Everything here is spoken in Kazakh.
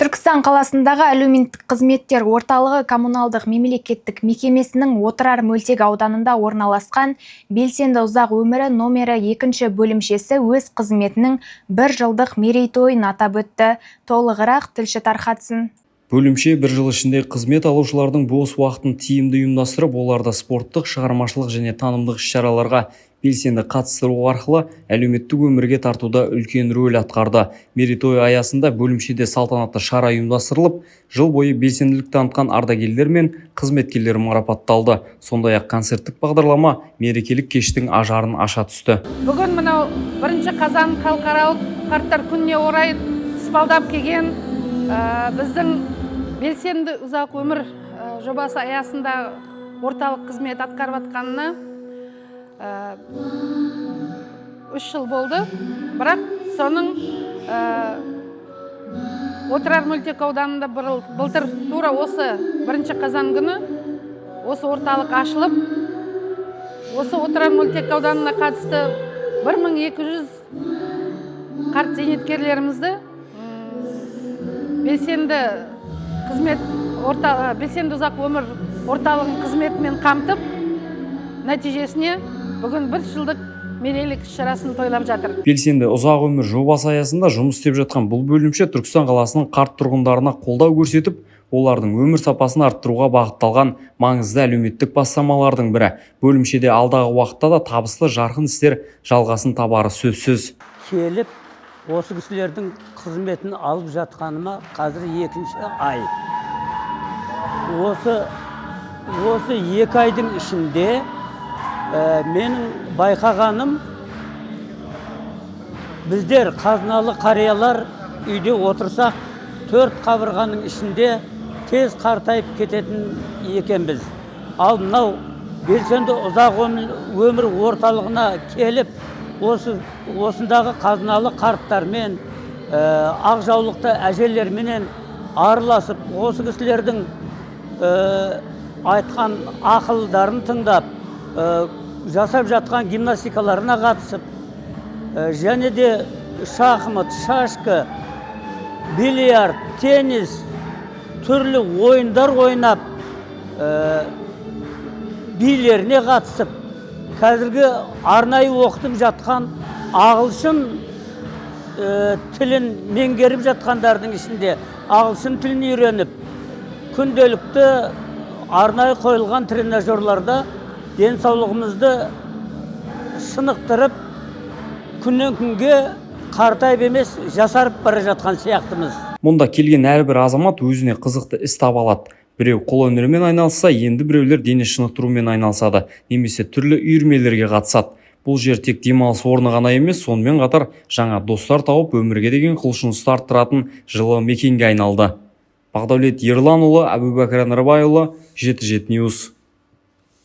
Түркістан қаласындағы әлеуметтік қызметтер орталығы коммуналдық мемлекеттік мекемесінің Отырар мөлтек ауданында орналасқан белсенді ұзақ өмірі номері 2 бөлімшесі өз қызметінің 1 жылдық мерейтойын атап өтті. Толығырақ тілші тарқатсын. Бөлімше 1 жыл ішінде қызмет алушылардың бос уақытын тиімді ұйымдастырып, оларды спорттық, шығармашылық және танымдық іс-шараларға белсенді қатыстыру арқылы әлеуметтік өмірге тартуда үлкен рөл атқарды. Мерейтой аясында бөлімшеде салтанатты шара ұйымдастырылып, жыл бойы белсенділік танытқан ардагерлер мен қызметкерлер марапатталды. Сондай-ақ концерттік бағдарлама мерекелік кештің ажарын аша түсті. Бүгін мынау 1 қазан халықаралық қарттар күніне орай тұспалдап келген біздің белсенді ұзақ өмір жобасы аясында орталық қызмет атқарып жатқанына 3 жыл болды. Бірақ соның Отырар мөлтек ауданында былтыр тура осы 1 қазан күні осы орталық ашылып, осы Отырар мөлтек ауданына қатысты 1200 қарт зейнеткерлерімізді белсенді ұзақ өмір орталығының қызметімен қамтып, нәтижесіне бүгін 1 жылдық мерейлік шарасын тойлап жатыр. Белсенді ұзақ өмір жобасы аясында жұмыс істеп жатқан бұл бөлімше Түркістан қаласының қарт тұрғындарына қолдау көрсетіп, олардың өмір сапасын арттыруға бағытталған маңызды әлеуметтік бастамалардың бірі. Бөлімшеде алдағы уақытта да табысты жарқын істер жалғасын табары сөзсіз. Келіп, осы кісілердің қызметін алып жатқаныма қазір 2-ші ай. Осы 2 айдың ішінде менің байқағаным, біздер қазыналы қариялар үйде отырсақ, 4 қабырғаның ішінде тез қартайып кететін екенбіз. Ал мынау белсенді ұзақ өмір орталығына келіп, осындағы қазыналы қарттармен, ақ жаулықты әжелерменен араласып, осы кісілердің айтқан ақылдарын тыңдап, жасап жатқан гимнастикаларына қатысып, және де шахмат, шашка, бильярд, теннис, түрлі ойындар ойнап, билеріне қатысып, қазіргі арнайы оқытып жатқан ағылшын тілін меңгеріп жатқандардың ішінде ағылшын тілін үйреніп, күнделікті арнайы қойылған тренажерларда денсаулығымызды шынықтырып, күннен күнге қартайып емес, жасарып бара жатқан сияқтымыз. Мұнда келген әрбір азамат өзіне қызықты іс таба алады. Біреу қолөнермен айналысса, енді біреулер дене шынықтырумен айналысады, немесе түрлі үйірмелерге қатысады. Бұл жер тек демалыс орны ғана емес, сонымен қатар жаңа достар тауып, өмірге деген құлшынысты арттыратын жылы мекенге айналды. Бақдәулет Ерланұлы, Әбубәкір Нұрбайұлы, 7-7 News.